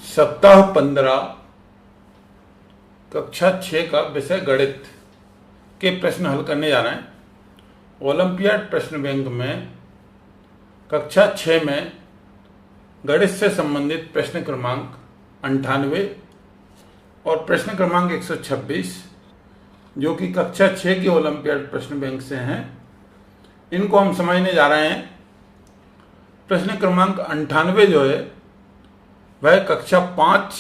सप्ताह 15 कक्षा 6 का विषय गणित के प्रश्न हल करने जा रहे हैं। ओलंपियाड प्रश्न बैंक में कक्षा 6 में गणित से संबंधित प्रश्न क्रमांक 98 और प्रश्न क्रमांक 126 जो कि कक्षा 6 के ओलंपियाड प्रश्न बैंक से हैं, इनको हम समझने जा रहे हैं। प्रश्न क्रमांक 98 जो है वह कक्षा 5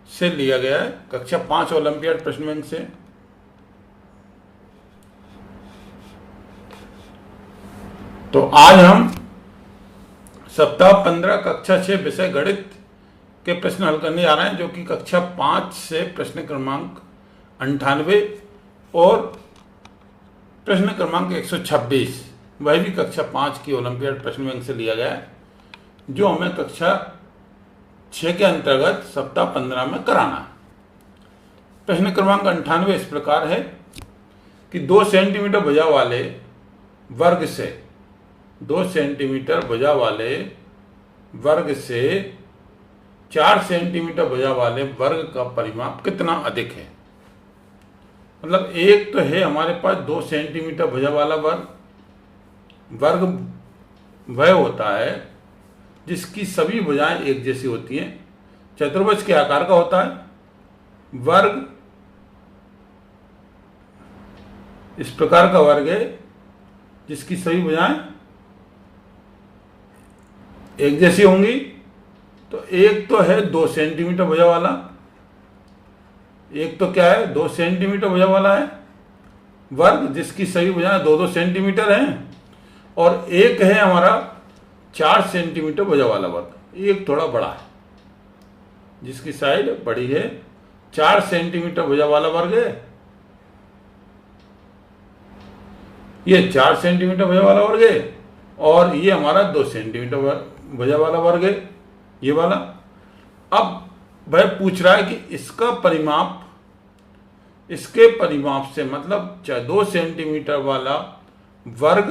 से लिया गया है, कक्षा 5 ओलंपियाड प्रश्न बैंक से। तो आज हम सप्ताह 15 कक्षा 6 विषय गणित के प्रश्न हल करने जा रहे हैं, जो कि कक्षा 5 से प्रश्न क्रमांक 98 और प्रश्न क्रमांक 126 वह भी कक्षा 5 की ओलंपियाड प्रश्न बैंक से लिया गया है, जो हमें कक्षा 6 के अंतर्गत सप्ताह 15 में कराना है। प्रश्न क्रमांक 98 इस प्रकार है कि 2 सेंटीमीटर भुजा वाले वर्ग से 2 सेंटीमीटर भुजा वाले वर्ग से 4 सेंटीमीटर भुजा वाले वर्ग का परिमाप कितना अधिक है। मतलब एक तो है हमारे पास 2 सेंटीमीटर भुजा वाला वर्ग वह होता है जिसकी सभी भुजाएं एक जैसी होती हैं, चतुर्भुज के आकार का होता है। वर्ग इस प्रकार का वर्ग है जिसकी सभी भुजाएं एक जैसी होंगी। तो एक तो है 2 सेंटीमीटर भुजा वाला, एक तो क्या है 2 सेंटीमीटर भुजा वाला है वर्ग जिसकी सभी भुजाएं 2-2 सेंटीमीटर हैं, और एक है हमारा 4 सेंटीमीटर भुजा वाला वर्ग। एक थोड़ा बड़ा है जिसकी साइड बड़ी है, 4 सेंटीमीटर भुजा वाला वर्ग है। ये 4 सेंटीमीटर भुजा वाला वर्ग है और ये हमारा 2 सेंटीमीटर भुजा वाला वर्ग है, ये वाला। अब वह पूछ रहा है कि इसका परिमाप इसके परिमाप से, मतलब 2 सेंटीमीटर वाला वर्ग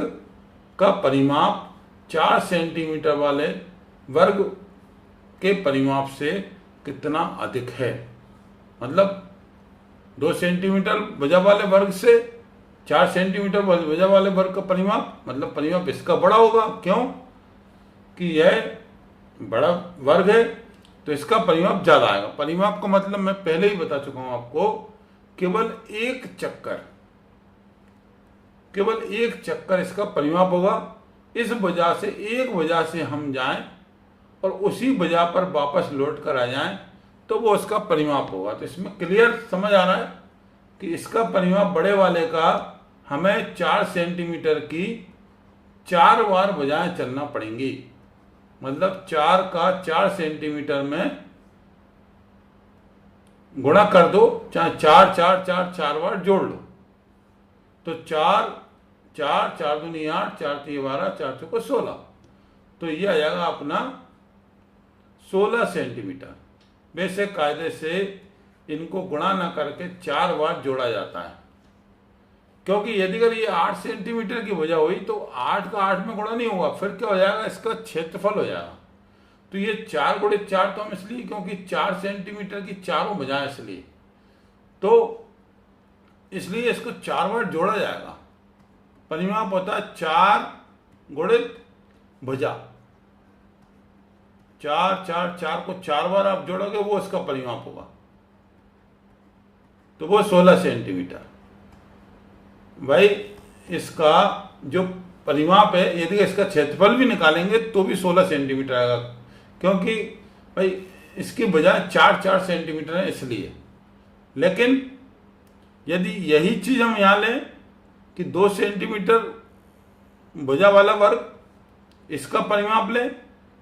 का परिमाप 4 सेंटीमीटर वाले वर्ग के परिमाप से कितना अधिक है। मतलब 2 सेंटीमीटर भुजा वाले वर्ग से 4 सेंटीमीटर भुजा वाले वर्ग का परिमाप, मतलब परिमाप इसका बड़ा होगा। क्यों कि यह बड़ा वर्ग है तो इसका परिमाप ज़्यादा आएगा। परिमाप का मतलब मैं पहले ही बता चुका हूं आपको, केवल एक चक्कर इसका परिमाप होगा। इस वजह से एक वजह से हम जाएं और उसी वजह पर वापस लौट कर आ जाएं तो वो उसका परिमाप होगा। तो इसमें क्लियर समझ आ रहा है कि इसका परिमाप बड़े वाले का हमें 4 सेंटीमीटर की 4 बार भुजाएं चलना पड़ेंगी। मतलब 4 का 4 सेंटीमीटर में गुणा कर दो, चाहे 4 बार जोड़ लो। तो 4 दूनी 8, 4 3 12, 4 चौको 16। तो ये आ जाएगा अपना 16 सेंटीमीटर। वैसे कायदे से इनको गुणा ना करके 4 बार जोड़ा जाता है, क्योंकि यदि अगर ये 8 सेंटीमीटर की भुजा हुई तो 8 का 8 में गुणा नहीं होगा, फिर क्या हो जाएगा, इसका क्षेत्रफल हो जाएगा। तो ये 4 गुणे 4 तो हम इसलिए क्योंकि 4 सेंटीमीटर की चारों भुजाएं, इसलिए तो इसलिए इसको 4 बार जोड़ा जाएगा। परिमाप होता है 4 गुणित भुजा। 4 को 4 बार आप जोड़ोगे वो इसका परिमाप होगा, तो वो 16 सेंटीमीटर। भाई इसका जो परिमाप है, यदि इसका क्षेत्रफल भी निकालेंगे तो भी 16 सेंटीमीटर आएगा, क्योंकि भाई इसकी भुजाएं 4 सेंटीमीटर है इसलिए। लेकिन यदि यही चीज हम यहाँ लें कि 2 सेंटीमीटर भुजा वाला वर्ग इसका परिमाप लें,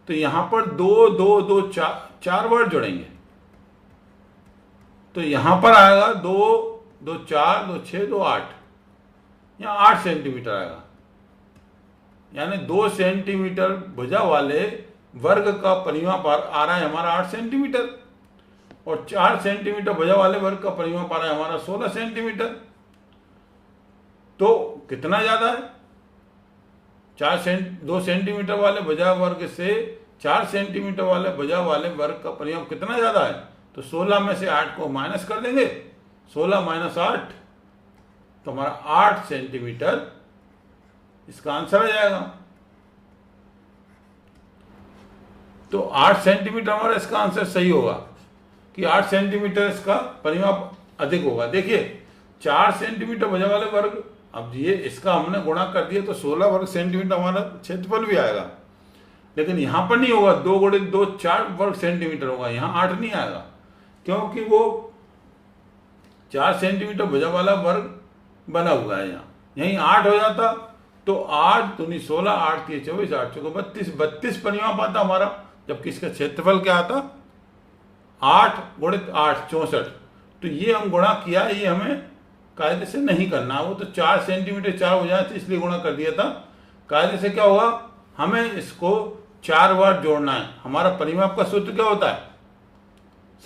तो यहां पर 2 4 बार जोड़ेंगे तो यहां पर आएगा 2 4 2 6 2 8, यहाँ 8 सेंटीमीटर आएगा। यानी 2 सेंटीमीटर भुजा वाले वर्ग का परिमाप आ रहा है हमारा 8 सेंटीमीटर, और 4 सेंटीमीटर भुजा वाले वर्ग का परिमाप आ रहा है हमारा 16 सेंटीमीटर। तो कितना ज्यादा है, 2 सेंटीमीटर वाले भुजा वर्ग से 4 सेंटीमीटर वाले भुजा वाले वर्ग का परिमाप कितना ज़्यादा है, तो 16 में से 8 को माइनस कर देंगे, 16 माइनस 8, तो हमारा 8 सेंटीमीटर इसका आंसर आ जाएगा। तो 8 सेंटीमीटर हमारा इसका आंसर सही होगा कि 8 सेंटीमीटर इसका परिमाप अधिक होगा। देखिए 4 सेंटीमीटर भुजा वाले वर्ग, अब ये इसका हमने गुणा कर दिया तो 16 वर्ग सेंटीमीटर हमारा क्षेत्रफल भी आएगा, लेकिन यहाँ पर नहीं होगा, 2 गुणित 2 4 वर्ग सेंटीमीटर होगा, यहाँ 8 नहीं आएगा, क्योंकि वो 4 सेंटीमीटर भुजा वाला वर्ग बना हुआ है। यहाँ यहीं 8 हो जाता तो 8 दूनी 16, 8 3 24, 8 चौको 32, 32 परिमाप आता हमारा, जबकि इसका क्षेत्रफल क्या आता 8 गुणित 8 64। तो ये हम गुणा किया, ये हमें कायदे से नहीं करना, वो तो 4 सेंटीमीटर 4 हो जाए थे इसलिए गुणा कर दिया था। कायदे से क्या होगा, हमें इसको 4 बार जोड़ना है। हमारा परिमाप का सूत्र क्या होता है,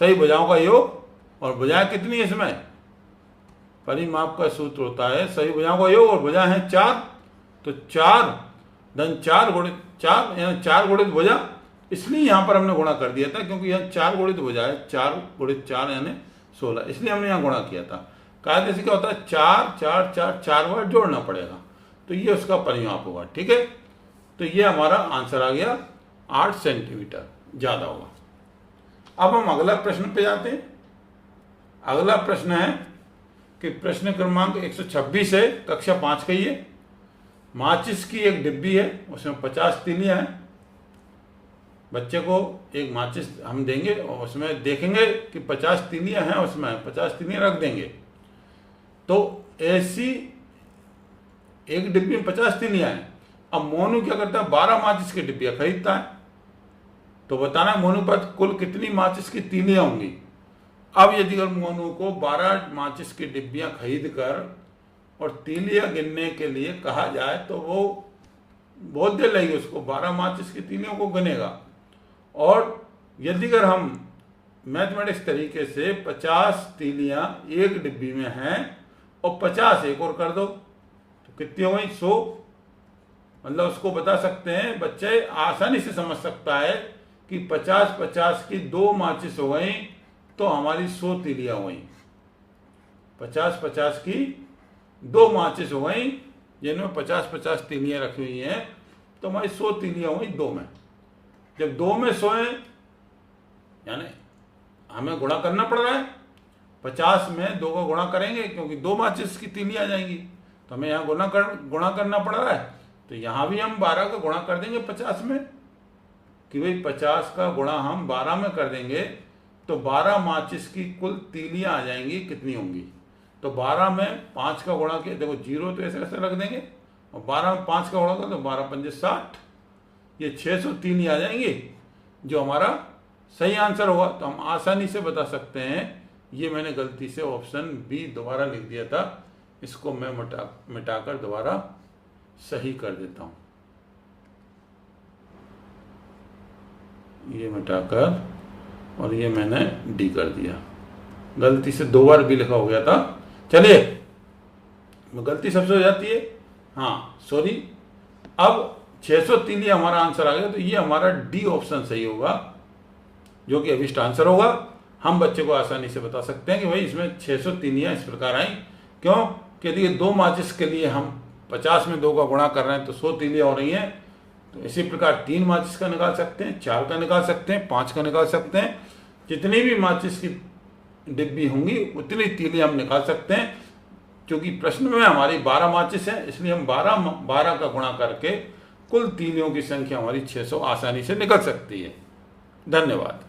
सही भुजाओं का योग, और भुजाएं कितनी है इसमें, परिमाप का सूत्र होता है सही भुजाओं का योग, और भुजाएं हैं 4, तो 4 धन 4 गुणित 4 यानी 4 गुणित भुजा, इसलिए यहाँ पर हमने गुणा कर दिया था, क्योंकि यहाँ 4 गुणित भुजा है, 4 गुणित 4 यानी 16, इसलिए हमने यहाँ गुणा किया था। कायदे से क्या होता है 4 4 4 4 बार जोड़ना पड़ेगा, तो ये उसका परिमाप होगा। ठीक है, तो ये हमारा आंसर आ गया 8 सेंटीमीटर ज़्यादा होगा। अब हम अगला प्रश्न पे जाते हैं। अगला प्रश्न है कि प्रश्न क्रमांक 126 है, कक्षा 5 का ही है। माचिस की एक डिब्बी है, उसमें 50 तीलियाँ हैं। बच्चे को एक माचिस हम देंगे और उसमें देखेंगे कि 50 तीलियाँ हैं, उसमें 50 तीलियाँ रख देंगे। तो ऐसी एक डिब्बी में 50 तीलियाँ हैं। अब मोनू क्या करता है, 12 माचिस की डिब्बियाँ खरीदता है। तो बताना है मोनू पर कुल कितनी माचिस की तीलियाँ होंगी। अब यदि मोनू को 12 माचिस की डिब्बियाँ खरीद कर और तीलियाँ गिनने के लिए कहा जाए तो वो बहुत देर लगेगी उसको, 12 माचिस की तीलियों को गिनेगा। और यदि अगर हम मैथमेटिक्स तरीके से 50 तीलियाँ एक डिब्बी में हैं और 50 एक और कर दो तो कितनी हो गई 100। मतलब उसको बता सकते हैं, बच्चे आसानी से समझ सकता है कि 50-50 की 2 माचिस हो गई तो हमारी 100 तीलियाँ हो गई। 50-50 की 2 माचिस हो गई जिनमें 50-50 तीलियाँ रखी हुई हैं, तो हमारी 100 तीलियाँ हो गई 2 में। जब 2 में 100 हैं यानी हमें गुणा करना पड़ रहा है, 50 में 2 का गुणा करेंगे क्योंकि 2 माचिस की तीलियाँ आ जाएंगी, तो हमें यहाँ गुणा करना पड़ रहा है। तो यहाँ भी हम 12 का गुणा कर देंगे 50 में, कि भाई 50 का गुणा हम 12 में कर देंगे तो 12 माचिस की कुल तीलियाँ आ जाएंगी, कितनी होंगी। तो 12 में 5 का गुणा किया, देखो 0 तो ऐसे कैसे रख देंगे, और 12 में 5 का गुणा कर तो 12 पंजे 60, ये 600 तीलियाँ आ जाएंगी, जो हमारा सही आंसर होगा। तो हम आसानी से बता सकते हैं, ये मैंने गलती से ऑप्शन बी दोबारा लिख दिया था, इसको मैं मिटाकर दोबारा सही कर देता हूँ। ये मिटाकर और ये मैंने डी कर दिया, गलती से 2 बार बी लिखा हो गया था। चलिए, गलती सबसे हो जाती है, हाँ सॉरी। अब 600 तीलियाँ हमारा आंसर आ गया, तो ये हमारा डी ऑप्शन सही होगा, जो कि अभिष्ट आंसर होगा। हम बच्चे को आसानी से बता सकते हैं कि भाई इसमें 600 तीलियाँ इस प्रकार आई, क्यों कि यदि 2 माचिस के लिए हम 50 में 2 का गुणा कर रहे हैं तो 100 तीलियाँ हो रही हैं। तो इसी प्रकार 3 माचिस का निकाल सकते हैं, 4 का निकाल सकते हैं, 5 का निकाल सकते हैं। जितनी भी माचिस की डिब्बी होंगी उतनी तीलियाँ हम निकाल सकते हैं। क्योंकि प्रश्न में हमारी 12 माचिस है, इसलिए हम 12 का गुणा करके कुल तीलियों की संख्या हमारी 600 आसानी से निकल सकती है। धन्यवाद।